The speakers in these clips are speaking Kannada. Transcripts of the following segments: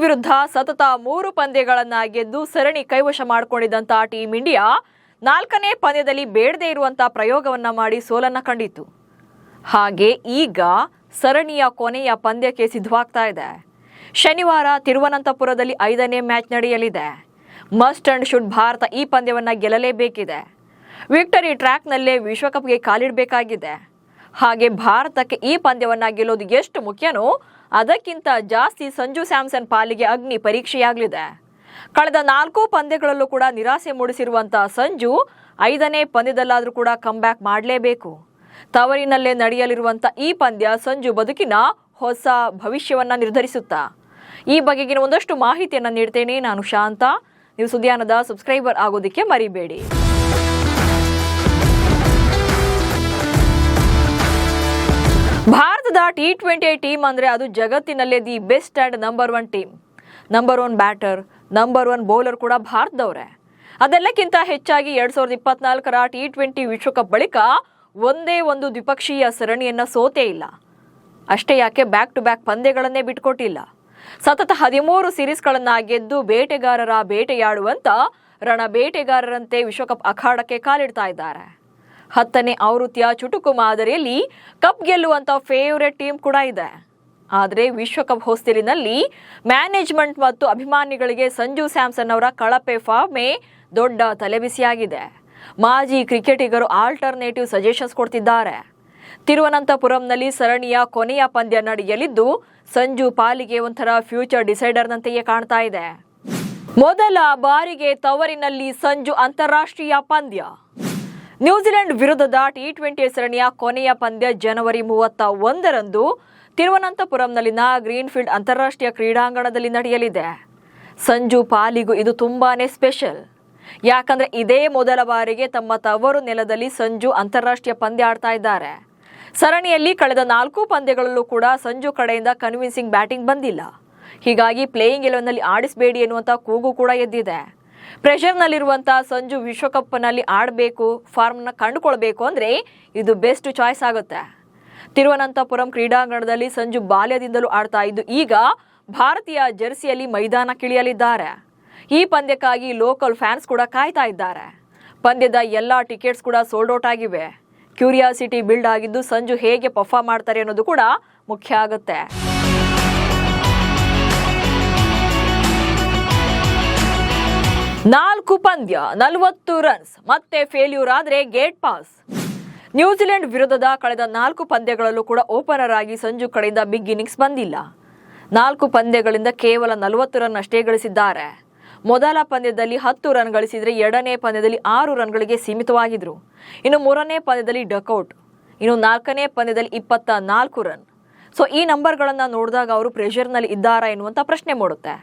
ವಿರುದ್ಧ ಸತತ 3 ಪಂದ್ಯಗಳನ್ನ ಗೆದ್ದು ಸರಣಿ ಕೈವಶ ಮಾಡಿಕೊಂಡಿದ್ದಂತ ಟೀಂ ಇಂಡಿಯಾ 4ನೇ ಪಂದ್ಯದಲ್ಲಿ ಬೇಡದೇ ಇರುವಂತ ಪ್ರಯೋಗವನ್ನ ಮಾಡಿ ಸೋಲನ್ನ ಕಂಡಿತು. ಹಾಗೆ ಈಗ ಸರಣಿಯ ಕೊನೆಯ ಪಂದ್ಯಕ್ಕೆ ಸಿದ್ಧವಾಗ್ತಾ ಇದೆ. ಶನಿವಾರ ತಿರುವನಂತಪುರದಲ್ಲಿ 5ನೇ ಮ್ಯಾಚ್ ನಡೆಯಲಿದೆ. ಮಸ್ಟ್ ಅಂಡ್ ಶುಡ್ ಭಾರತ ಈ ಪಂದ್ಯವನ್ನ ಗೆಲ್ಲಲೇಬೇಕಿದೆ. ವಿಕ್ಟರಿ ಟ್ರ್ಯಾಕ್ನಲ್ಲೇ ವಿಶ್ವಕಪ್ಗೆ ಕಾಲಿಡಬೇಕಾಗಿದೆ. ಹಾಗೆ ಭಾರತಕ್ಕೆ ಈ ಪಂದ್ಯವನ್ನ ಗೆಲ್ಲೋದು ಎಷ್ಟು ಮುಖ್ಯನೋ ಅದಕ್ಕಿಂತ ಜಾಸ್ತಿ ಸಂಜು ಸ್ಯಾಮ್ಸನ್ ಪಾಲಿಗೆ ಅಗ್ನಿ ಪರೀಕ್ಷೆಯಾಗಲಿದೆ. ಕಳೆದ 4 ಪಂದ್ಯಗಳಲ್ಲೂ ಕೂಡ ನಿರಾಸೆ ಮೂಡಿಸಿರುವಂತಹ ಸಂಜು 5ನೇ ಪಂದ್ಯದಲ್ಲಾದರೂ ಕೂಡ ಕಮ್ಬ್ಯಾಕ್ ಮಾಡಲೇಬೇಕು. ತವರಿನಲ್ಲೇ ನಡೆಯಲಿರುವಂಥ ಈ ಪಂದ್ಯ ಸಂಜು ಬದುಕಿನ ಹೊಸ ಭವಿಷ್ಯವನ್ನ ನಿರ್ಧರಿಸುತ್ತಾ? ಈ ಬಗೆಗಿನ ಒಂದಷ್ಟು ಮಾಹಿತಿಯನ್ನು ನೀಡ್ತೇನೆ. ನಾನು ಶಾಂತ. ನೀವು ಸುದ್ದಿಯಾನದ ಸಬ್ಸ್ಕ್ರೈಬರ್ ಆಗೋದಕ್ಕೆ ಮರಿಬೇಡಿ. ಭಾರತದ T20 ಟೀಮ್ ಅಂದ್ರೆ ಅದು ಜಗತ್ತಿನಲ್ಲೇ the best and number 1 team. Number 1 batter, number 1 bowler ಕೂಡ ಭಾರತದವರೇ. ಅದೆಲ್ಲಕ್ಕಿಂತ ಹೆಚ್ಚಾಗಿ 2024ರ T20 ವಿಶ್ವಕಪ್ ಬಳಿಕ ಒಂದೇ ಒಂದು ದ್ವಿಪಕ್ಷೀಯ ಸರಣಿಯನ್ನ ಸೋತೇ ಇಲ್ಲ. ಅಷ್ಟೇ ಯಾಕೆ ಬ್ಯಾಕ್ ಟು ಬ್ಯಾಕ್ ಪಂದ್ಯಗಳನ್ನೇ ಬಿಟ್ಕೊಟ್ಟಿಲ್ಲ. ಸತತ 13 ಸೀರೀಸ್ಗಳನ್ನ ಗೆದ್ದು ಬೇಟೆಗಾರರ ಬೇಟೆಯಾಡುವಂತ ರಣ ಬೇಟೆಗಾರರಂತೆ ವಿಶ್ವಕಪ್ ಅಖಾಡಕ್ಕೆ ಕಾಲಿಡ್ತಾ ಇದ್ದಾರೆ. 10ನೇ ಆವೃತ್ತಿಯ ಚುಟುಕು ಮಾದರಿಯಲ್ಲಿ ಕಪ್ ಗೆಲ್ಲುವಂತ ಫೇವರೇಟ್ ಟೀಮ್ ಕೂಡ ಇದೆ. ಆದರೆ ವಿಶ್ವಕಪ್ ಹೊಸ್ತಿಲಿನಲ್ಲಿ ಮ್ಯಾನೇಜ್ಮೆಂಟ್ ಮತ್ತು ಅಭಿಮಾನಿಗಳಿಗೆ ಸಂಜು ಸ್ಯಾಮ್ಸನ್ ಅವರ ಕಳಪೆ ಫಾರ್ಮೇ ದೊಡ್ಡ ತಲೆಬಿಸಿಯಾಗಿದೆ. ಮಾಜಿ ಕ್ರಿಕೆಟಿಗರು ಆಲ್ಟರ್ನೇಟಿವ್ ಸಜೆಷನ್ಸ್ ಕೊಡ್ತಿದ್ದಾರೆ. ತಿರುವನಂತಪುರಂನಲ್ಲಿ ಸರಣಿಯ ಕೊನೆಯ ಪಂದ್ಯ ನಡೆಯಲಿದ್ದು ಸಂಜು ಪಾಲಿಗೆ ಒಂಥರ ಫ್ಯೂಚರ್ ಡಿಸೈಡರ್ನಂತೆಯೇ ಕಾಣ್ತಾ ಇದೆ. ಮೊದಲ ಬಾರಿಗೆ ತವರಿನಲ್ಲಿ ಸಂಜು ಅಂತಾರಾಷ್ಟ್ರೀಯ ಪಂದ್ಯ. ನ್ಯೂಜಿಲೆಂಡ್ ವಿರುದ್ಧದ T20 ಸರಣಿಯ ಕೊನೆಯ ಪಂದ್ಯ ಜನವರಿ 31ರಂದು ತಿರುವನಂತಪುರಂನಲ್ಲಿನ ಗ್ರೀನ್ಫೀಲ್ಡ್ ಅಂತಾರಾಷ್ಟ್ರೀಯ ಕ್ರೀಡಾಂಗಣದಲ್ಲಿ ನಡೆಯಲಿದೆ. ಸಂಜು ಪಾಲಿಗೂ ಇದು ತುಂಬಾನೇ ಸ್ಪೆಷಲ್. ಯಾಕಂದ್ರೆ ಇದೇ ಮೊದಲ ಬಾರಿಗೆ ತಮ್ಮ ತವರು ನೆಲದಲ್ಲಿ ಸಂಜು ಅಂತಾರಾಷ್ಟ್ರೀಯ ಪಂದ್ಯ ಆಡ್ತಾ ಇದ್ದಾರೆ. ಸರಣಿಯಲ್ಲಿ ಕಳೆದ 4 ಪಂದ್ಯಗಳಲ್ಲೂ ಕೂಡ ಸಂಜು ಕಡೆಯಿಂದ ಕನ್ವಿನ್ಸಿಂಗ್ ಬ್ಯಾಟಿಂಗ್ ಬಂದಿಲ್ಲ. ಹೀಗಾಗಿ ಪ್ಲೇಯಿಂಗ್ 11ನಲ್ಲಿ ಆಡಿಸಬೇಡಿ ಎನ್ನುವಂತ ಕೂಗು ಕೂಡ ಎದ್ದಿದೆ. ಪ್ರೆಷರ್ನಲ್ಲಿರುವಂತಹ ಸಂಜು ವಿಶ್ವಕಪ್ನಲ್ಲಿ ಆಡಬೇಕು, ಫಾರ್ಮ್ನ ಕಂಡುಕೊಳ್ಬೇಕು ಅಂದ್ರೆ ಇದು ಬೆಸ್ಟ್ ಚಾಯ್ಸ್ ಆಗುತ್ತೆ. ತಿರುವನಂತಪುರಂ ಕ್ರೀಡಾಂಗಣದಲ್ಲಿ ಸಂಜು ಬಾಲ್ಯದಿಂದಲೂ ಆಡ್ತಾ ಇದ್ದು ಈಗ ಭಾರತೀಯ ಜೆರ್ಸಿಯಲ್ಲಿ ಮೈದಾನಕ್ಕಿಳಿಯಲಿದ್ದಾರೆ. ಈ ಪಂದ್ಯಕ್ಕಾಗಿ ಲೋಕಲ್ ಫ್ಯಾನ್ಸ್ ಕೂಡ ಕಾಯ್ತಾ ಇದ್ದಾರೆ. ಪಂದ್ಯದ ಎಲ್ಲಾ ಟಿಕೆಟ್ಸ್ ಕೂಡ ಸೋಲ್ಡ್ ಔಟ್ ಆಗಿವೆ. ಕ್ಯೂರಿಯಾಸಿಟಿ ಬಿಲ್ಡ್ ಆಗಿದ್ದು ಸಂಜು ಹೇಗೆ ಪರ್ಫಾರ್ಮ್ ಮಾಡ್ತಾರೆ ಅನ್ನೋದು ಕೂಡ ಮುಖ್ಯ ಆಗುತ್ತೆ. ನಾಲ್ಕು ಪಂದ್ಯ 40 ರನ್ಸ್ ಮತ್ತೆ ಫೇಲ್ಯೂರ್ ಆದ್ರೆ ಗೇಟ್ ಪಾಸ್. ನ್ಯೂಜಿಲೆಂಡ್ ವಿರುದ್ಧದ ಕಳೆದ 4 ಪಂದ್ಯಗಳಲ್ಲೂ ಕೂಡ ಓಪನರ್ ಆಗಿ ಸಂಜು ಕಡೆಯಿಂದ ಬಿಗ್ ಇನ್ನಿಂಗ್ಸ್ ಬಂದಿಲ್ಲ. 4 ಪಂದ್ಯಗಳಿಂದ ಕೇವಲ 40 ರನ್ ಅಷ್ಟೇ ಗಳಿಸಿದ್ದಾರೆ. ಮೊದಲ ಪಂದ್ಯದಲ್ಲಿ 10 ರನ್ ಗಳಿಸಿದ್ರೆ 2ನೇ ಪಂದ್ಯದಲ್ಲಿ 6 ರನ್ಗಳಿಗೆ ಸೀಮಿತವಾಗಿದ್ರು. ಇನ್ನು 3ನೇ ಪಂದ್ಯದಲ್ಲಿ ಡಕ್ಔಟ್. ಇನ್ನು 4ನೇ ಪಂದ್ಯದಲ್ಲಿ 24 ರನ್. ಸೊ ಈ ನಂಬರ್ಗಳನ್ನ ನೋಡಿದಾಗ ಅವರು ಪ್ರೆಷರ್ನಲ್ಲಿ ಇದ್ದಾರಾ ಎನ್ನುವಂತ ಪ್ರಶ್ನೆ ಮೂಡುತ್ತೆ.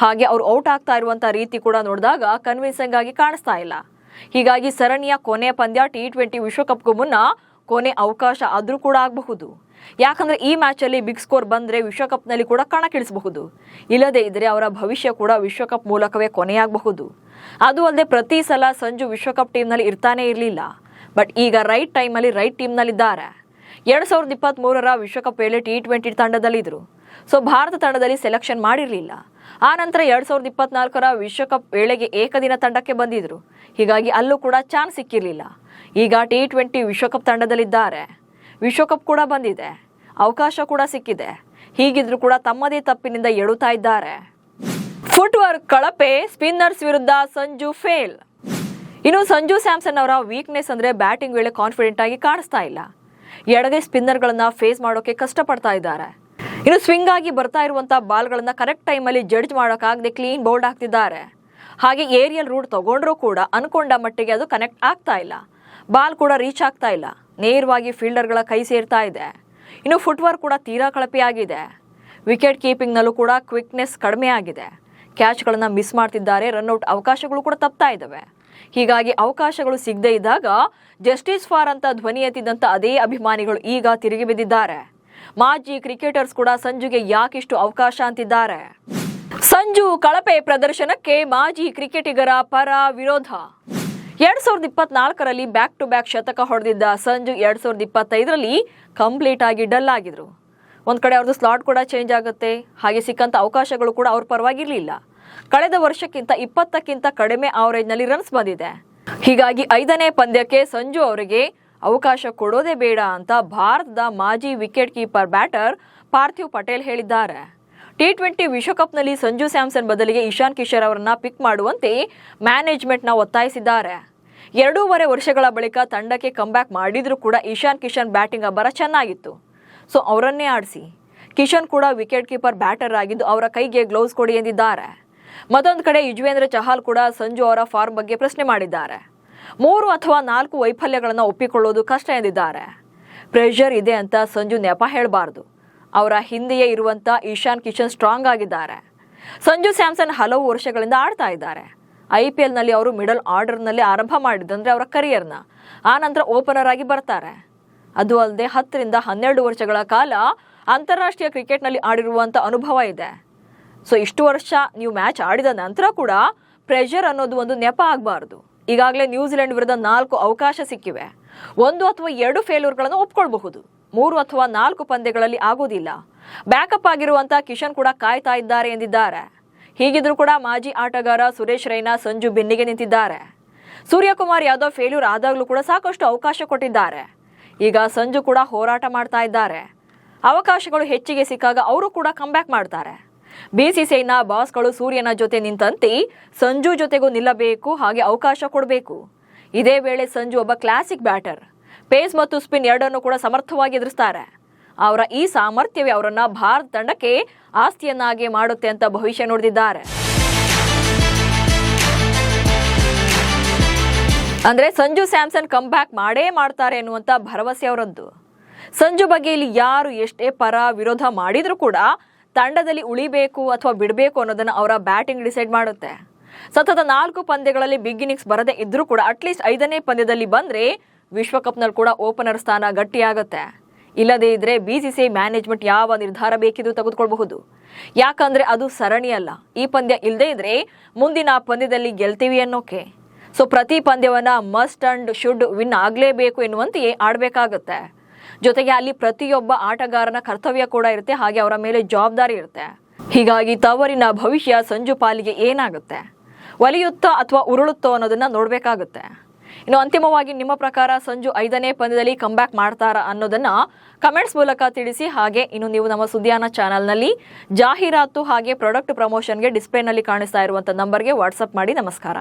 ಹಾಗೆ ಅವರು ಔಟ್ ಆಗ್ತಾ ಇರುವಂತ ರೀತಿ ಕೂಡ ನೋಡಿದಾಗ ಕನ್ವಿನ್ಸಿಂಗ್ ಆಗಿ ಕಾಣಿಸ್ತಾ ಇಲ್ಲ. ಹೀಗಾಗಿ ಸರಣಿಯ ಕೊನೆ ಪಂದ್ಯ T20 ವಿಶ್ವಕಪ್ಗೂ ಮುನ್ನ ಕೊನೆ ಅವಕಾಶ ಆದ್ರೂ ಕೂಡ ಆಗಬಹುದು. ಯಾಕಂದ್ರೆ ಈ ಮ್ಯಾಚ್ ಅಲ್ಲಿ ಬಿಗ್ ಸ್ಕೋರ್ ಬಂದ್ರೆ ವಿಶ್ವಕಪ್ನಲ್ಲಿ ಕೂಡ ಕಣಕ್ಕಿಳಿಸಬಹುದು. ಇಲ್ಲದೆ ಇದ್ರೆ ಅವರ ಭವಿಷ್ಯ ಕೂಡ ವಿಶ್ವಕಪ್ ಮೂಲಕವೇ ಕೊನೆಯಾಗಬಹುದು. ಅದು ಅಲ್ಲದೆ ಪ್ರತಿ ಸಲ ಸಂಜು ವಿಶ್ವಕಪ್ ಟೀಮ್ನಲ್ಲಿ ಇರ್ತಾನೆ ಇರಲಿಲ್ಲ. ಬಟ್ ಈಗ ರೈಟ್ ಟೈಮಲ್ಲಿ ರೈಟ್ ಟೀಮ್ನಲ್ಲಿದ್ದಾರೆ. 2023ರ ವಿಶ್ವಕಪ್ ವೇಳೆ T20 ತಂಡದಲ್ಲಿದ್ದರು. ಸೊ ಭಾರತ ತಂಡದಲ್ಲಿ ಸೆಲೆಕ್ಷನ್ ಮಾಡಿರಲಿಲ್ಲ. ಆ ನಂತರ 2024ರ ವಿಶ್ವಕಪ್ ವೇಳೆಗೆ ಏಕದಿನ ತಂಡಕ್ಕೆ ಬಂದಿದ್ರು. ಹೀಗಾಗಿ ಅಲ್ಲೂ ಕೂಡ ಚಾನ್ಸ್ ಸಿಕ್ಕಿರಲಿಲ್ಲ. ಈಗ T20 ವಿಶ್ವಕಪ್ ತಂಡದಲ್ಲಿದ್ದಾರೆ. ವಿಶ್ವಕಪ್ ಕೂಡ ಬಂದಿದೆ, ಅವಕಾಶ ಕೂಡ ಸಿಕ್ಕಿದೆ. ಹೀಗಿದ್ರು ಕೂಡ ತಮ್ಮದೇ ತಪ್ಪಿನಿಂದ ಎಡುತ್ತಾ ಇದ್ದಾರೆ. ಫುಟ್ವರ್ಕ್ ಕಳಪೆ, ಸ್ಪಿನ್ನರ್ಸ್ ವಿರುದ್ಧ ಸಂಜು ಫೇಲ್. ಇನ್ನು ಸಂಜು ಸ್ಯಾಮ್ಸನ್ ಅವರ ವೀಕ್ನೆಸ್ ಅಂದ್ರೆ ಬ್ಯಾಟಿಂಗ್ ವೇಳೆ ಕಾನ್ಫಿಡೆಂಟ್ ಆಗಿ ಕಾಣಿಸ್ತಾ ಇಲ್ಲ. ಎಡಗೈ ಸ್ಪಿನ್ನರ್ಗಳನ್ನ ಫೇಸ್ ಮಾಡೋಕೆ ಕಷ್ಟಪಡ್ತಾ ಇದ್ದಾರೆ. ಇನ್ನು ಸ್ವಿಂಗ್ ಆಗಿ ಬರ್ತಾ ಇರುವಂತಹ ಬಾಲ್ಗಳನ್ನ ಕರೆಕ್ಟ್ ಟೈಮಲ್ಲಿ ಜಡ್ಜ್ ಮಾಡೋಕ್ಕಾಗದೆ ಕ್ಲೀನ್ ಬೌಲ್ಡ್ ಆಗ್ತಿದ್ದಾರೆ. ಹಾಗೆ ಏರಿಯಲ್ ರೂಟ್ ತಗೊಂಡ್ರೂ ಕೂಡ ಅನ್ಕೊಂಡ ಮಟ್ಟಿಗೆ ಅದು ಕನೆಕ್ಟ್ ಆಗ್ತಾ ಇಲ್ಲ. ಬಾಲ್ ಕೂಡ ರೀಚ್ ಆಗ್ತಾ ಇಲ್ಲ. ನೇರವಾಗಿ ಫೀಲ್ಡರ್ಗಳ ಕೈ ಸೇರ್ತಾ ಇದೆ. ಇನ್ನು ಫುಟ್ವರ್ಕ್ ಕೂಡ ತೀರಾ ಕಳಪೆಯಾಗಿದೆ. ವಿಕೆಟ್ ಕೀಪಿಂಗ್ನಲ್ಲೂ ಕೂಡ ಕ್ವಿಕ್ನೆಸ್ ಕಡಿಮೆ ಆಗಿದೆ. ಕ್ಯಾಚ್ಗಳನ್ನ ಮಿಸ್ ಮಾಡ್ತಿದ್ದಾರೆ. ರನ್ಔಟ್ ಅವಕಾಶಗಳು ಕೂಡ ತಪ್ತಾ ಇದ್ದಾವೆ. ಹೀಗಾಗಿ ಅವಕಾಶಗಳು ಸಿಗದೇ ಇದ್ದಾಗ ಜಸ್ಟಿಸ್ ಫಾರ್ ಅಂತ ಧ್ವನಿ ಎತ್ತಿದಂತ ಅದೇ ಅಭಿಮಾನಿಗಳು ಈಗ ತಿರುಗಿ ಬಿದ್ದಿದ್ದಾರೆ. ಮಾಜಿ ಕ್ರಿಕೆಟರ್ಸ್ ಕೂಡ ಸಂಜುಗೆ ಯಾಕಿಷ್ಟು ಅವಕಾಶ ಅಂತಿದ್ದಾರೆ. ಸಂಜು ಕಳಪೆ ಪ್ರದರ್ಶನಕ್ಕೆ ಮಾಜಿ ಕ್ರಿಕೆಟಿಗರ ಪರ ವಿರೋಧ. 2024ರಲ್ಲಿ ಬ್ಯಾಕ್ ಟು ಬ್ಯಾಕ್ ಶತಕ ಹೊಡೆದಿದ್ದ ಸಂಜು 2025ರಲ್ಲಿ ಕಂಪ್ಲೀಟ್ ಆಗಿ ಡಲ್ ಆಗಿದ್ರು. ಒಂದು ಕಡೆ ಅವ್ರದ್ದು ಸ್ಲಾಟ್ ಕೂಡ ಚೇಂಜ್ ಆಗುತ್ತೆ. ಹಾಗೆ ಸಿಕ್ಕಂಥ ಅವಕಾಶಗಳು ಕೂಡ ಅವ್ರ ಪರವಾಗಿರಲಿಲ್ಲ. ಕಳೆದ ವರ್ಷಕ್ಕಿಂತ 20ಕ್ಕಿಂತ ಕಡಿಮೆ ಆವರೇಜ್ನಲ್ಲಿ ರನ್ಸ್ ಬಂದಿದೆ. ಹೀಗಾಗಿ 5ನೇ ಪಂದ್ಯಕ್ಕೆ ಸಂಜು ಅವರಿಗೆ ಅವಕಾಶ ಕೊಡೋದೇ ಬೇಡ ಅಂತ ಭಾರತದ ಮಾಜಿ wicket keeper batter Parthiv Patel ಹೇಳಿದ್ದಾರೆ. T20 ವಿಶ್ವಕಪ್ನಲ್ಲಿ ಸಂಜು ಸ್ಯಾಮ್ಸನ್ ಬದಲಿಗೆ ಇಶಾನ್ ಕಿಶನ್ ಅವರನ್ನ ಪಿಕ್ ಮಾಡುವಂತೆ ಮ್ಯಾನೇಜ್ಮೆಂಟ್ನ ಒತ್ತಾಯಿಸಿದ್ದಾರೆ. 2.5 ವರ್ಷಗಳ ಬಳಿಕ ತಂಡಕ್ಕೆ ಕಂಬ್ಯಾಕ್ ಮಾಡಿದ್ರೂ ಕೂಡ ಇಶಾನ್ ಕಿಶನ್ ಬ್ಯಾಟಿಂಗ್ ಅಬ್ಬರ ಚೆನ್ನಾಗಿತ್ತು. ಸೊ ಅವರನ್ನೇ ಆಡಿಸಿ. ಕಿಶನ್ ಕೂಡ ವಿಕೆಟ್ ಕೀಪರ್ ಬ್ಯಾಟರ್ ಆಗಿದ್ದು ಅವರ ಕೈಗೆ ಗ್ಲೌಸ್ ಕೊಡಿ ಎಂದಿದ್ದಾರೆ. ಮತ್ತೊಂದು ಕಡೆ ಯುಜ್ವೇಂದ್ರ ಚಹಲ್ ಕೂಡ ಸಂಜು ಅವರ ಫಾರ್ಮ್ ಬಗ್ಗೆ ಪ್ರಶ್ನೆ ಮಾಡಿದ್ದಾರೆ. 3 ಅಥವಾ 4 ವೈಫಲ್ಯಗಳನ್ನು ಒಪ್ಪಿಕೊಳ್ಳೋದು ಕಷ್ಟ ಎಂದಿದ್ದಾರೆ. ಪ್ರೆಷರ್ ಇದೆ ಅಂತ ಸಂಜು ನೆಪ ಹೇಳಬಾರ್ದು. ಅವರ ಹಿಂದೆಯೇ ಇರುವಂಥ ಇಶಾನ್ ಕಿಶನ್ ಸ್ಟ್ರಾಂಗ್ ಆಗಿದ್ದಾರೆ. ಸಂಜು ಸ್ಯಾಮ್ಸನ್ ಹಲವು ವರ್ಷಗಳಿಂದ ಆಡ್ತಾ ಇದ್ದಾರೆ. IPLನಲ್ಲಿ ಅವರು ಮಿಡಲ್ ಆರ್ಡರ್ನಲ್ಲಿ ಆರಂಭ ಮಾಡಿದಂದ್ರೆ ಅವರ ಕರಿಯರ್ನ ಆನಂತರ ಓಪನರ್ ಆಗಿ ಬರ್ತಾರೆ. ಅದು ಅಲ್ಲದೆ 10 ರಿಂದ 12 ವರ್ಷಗಳ ಕಾಲ ಅಂತಾರಾಷ್ಟ್ರೀಯ ಕ್ರಿಕೆಟ್ನಲ್ಲಿ ಆಡಿರುವಂಥ ಅನುಭವ ಇದೆ. ಸೊ ಇಷ್ಟು ವರ್ಷ ನೀವು ಮ್ಯಾಚ್ ಆಡಿದ ನಂತರ ಕೂಡ ಪ್ರೆಷರ್ ಅನ್ನೋದು ಒಂದು ನೆಪ ಆಗಬಾರ್ದು. ಈಗಾಗಲೇ ನ್ಯೂಜಿಲೆಂಡ್ ವಿರುದ್ಧ 4 ಅವಕಾಶ ಸಿಕ್ಕಿವೆ. 1 ಅಥವಾ 2 ಫೇಲ್ಯೂರ್ಗಳನ್ನು ಒಪ್ಕೊಳ್ಬಹುದು. 3 ಅಥವಾ 4 ಪಂದ್ಯಗಳಲ್ಲಿ ಆಗೋದಿಲ್ಲ. ಬ್ಯಾಕಪ್ ಆಗಿರುವಂಥ ಕಿಶನ್ ಕೂಡ ಕಾಯ್ತಾ ಇದ್ದಾರೆ ಎಂದಿದ್ದಾರೆ. ಹೀಗಿದ್ರೂ ಕೂಡ ಮಾಜಿ ಆಟಗಾರ ಸುರೇಶ್ ರೈನಾ ಸಂಜು ಬೆನ್ನಿಗೆ ನಿಂತಿದ್ದಾರೆ. ಸೂರ್ಯಕುಮಾರ್ ಯಾದವ್ ಫೇಲ್ಯೂರ್ ಆದಾಗಲೂ ಕೂಡ ಸಾಕಷ್ಟು ಅವಕಾಶ ಕೊಟ್ಟಿದ್ದಾರೆ. ಈಗ ಸಂಜು ಕೂಡ ಹೋರಾಟ ಮಾಡ್ತಾ ಇದ್ದಾರೆ. ಅವಕಾಶಗಳು ಹೆಚ್ಚಿಗೆ ಸಿಕ್ಕಾಗ ಅವರು ಕೂಡ ಕಂಬ್ಯಾಕ್ ಮಾಡ್ತಾರೆ. BCCIನ ಬಾಸ್ಗಳು ಸೂರ್ಯನ ಜೊತೆ ನಿಂತಂತೆ ಸಂಜು ಜೊತೆಗೂ ನಿಲ್ಲಬೇಕು, ಹಾಗೆ ಅವಕಾಶ ಕೊಡಬೇಕು. ಇದೇ ವೇಳೆ ಸಂಜು ಒಬ್ಬ ಕ್ಲಾಸಿಕ್ ಬ್ಯಾಟರ್. ಪೇಸ್ ಮತ್ತು ಸ್ಪಿನ್ ಎರಡನ್ನೂ ಕೂಡ ಸಮರ್ಥವಾಗಿ ಎದುರಿಸ್ತಾರೆ. ಅವರ ಈ ಸಾಮರ್ಥ್ಯವೇ ಅವರನ್ನ ಭಾರತ ತಂಡಕ್ಕೆ ಆಸ್ತಿಯನ್ನಾಗಿ ಮಾಡುತ್ತೆ ಅಂತ ಭವಿಷ್ಯ ನುಡಿದಿದ್ದಾರೆ. ಅಂದ್ರೆ ಸಂಜು ಸ್ಯಾಮ್ಸನ್ ಕಂಬ್ಯಾಕ್ ಮಾಡೇ ಮಾಡ್ತಾರೆ ಎನ್ನುವಂತ ಭರವಸೆ ಅವರದ್ದು. ಸಂಜು ಬಗ್ಗೆ ಇಲ್ಲಿ ಯಾರು ಎಷ್ಟೇ ಪರ ವಿರೋಧ ಮಾಡಿದ್ರೂ ಕೂಡ ತಂಡದಲ್ಲಿ ಉಳಿಬೇಕು ಅಥವಾ ಬಿಡಬೇಕು ಅನ್ನೋದನ್ನ ಅವರ ಬ್ಯಾಟಿಂಗ್ ಡಿಸೈಡ್ ಮಾಡುತ್ತೆ. ಸತತ 4 ಪಂದ್ಯಗಳಲ್ಲಿ ಬಿಗ್ ಇನ್ನಿಂಗ್ಸ್ ಬರದೇ ಇದ್ರೂ ಕೂಡ ಅಟ್ಲೀಸ್ಟ್ 5ನೇ ಪಂದ್ಯದಲ್ಲಿ ಬಂದ್ರೆ ವಿಶ್ವಕಪ್ನಲ್ಲಿ ಕೂಡ ಓಪನರ್ ಸ್ಥಾನ ಗಟ್ಟಿಯಾಗುತ್ತೆ. ಇಲ್ಲದೇ ಇದ್ರೆ BCCI ಮ್ಯಾನೇಜ್ಮೆಂಟ್ ಯಾವ ನಿರ್ಧಾರ ಬೇಕಿದ್ದು ತೆಗೆದುಕೊಳ್ಳಬಹುದು. ಯಾಕಂದ್ರೆ ಅದು ಸರಣಿ ಅಲ್ಲ. ಈ ಪಂದ್ಯ ಇಲ್ಲದೇ ಇದ್ರೆ ಮುಂದಿನ ಪಂದ್ಯದಲ್ಲಿ ಗೆಲ್ತೀವಿ ಅನ್ನೋಕೆ. ಸೊ ಪ್ರತಿ ಪಂದ್ಯವನ್ನ ಮಸ್ಟ್ ಅಂಡ್ ಶುಡ್ ವಿನ್ ಆಗಲೇಬೇಕು ಎನ್ನುವಂತೆಯೇ ಆಡಬೇಕಾಗುತ್ತೆ. ಜೊತೆಗೆ ಅಲ್ಲಿ ಪ್ರತಿಯೊಬ್ಬ ಆಟಗಾರನ ಕರ್ತವ್ಯ ಕೂಡ ಇರುತ್ತೆ, ಹಾಗೆ ಅವರ ಮೇಲೆ ಜವಾಬ್ದಾರಿ ಇರುತ್ತೆ. ಹೀಗಾಗಿ ತವರಿನ ಭವಿಷ್ಯ ಸಂಜು ಪಾಲಿಗೆ ಏನಾಗುತ್ತೆ, ಒಲಿಯುತ್ತೋ ಅಥವಾ ಉರುಳುತ್ತೋ ಅನ್ನೋದನ್ನ ನೋಡಬೇಕಾಗುತ್ತೆ. ಇನ್ನು ಅಂತಿಮವಾಗಿ ನಿಮ್ಮ ಪ್ರಕಾರ ಸಂಜು 5ನೇ ಪಂದ್ಯದಲ್ಲಿ ಕಂಬ್ಯಾಕ್ ಮಾಡ್ತಾರಾ ಅನ್ನೋದನ್ನ ಕಮೆಂಟ್ಸ್ ಮೂಲಕ ತಿಳಿಸಿ. ಹಾಗೆ ಇನ್ನು ನೀವು ನಮ್ಮ ಸುದ್ದಿಯಾನ ಚಾನಲ್ನಲ್ಲಿ ಜಾಹೀರಾತು ಹಾಗೆ ಪ್ರಾಡಕ್ಟ್ ಪ್ರಮೋಷನ್ಗೆ ಡಿಸ್ಪ್ಲೇನಲ್ಲಿ ಕಾಣಿಸ್ತಾ ಇರುವಂಥ ನಂಬರ್ಗೆ ವಾಟ್ಸಪ್ ಮಾಡಿ. ನಮಸ್ಕಾರ.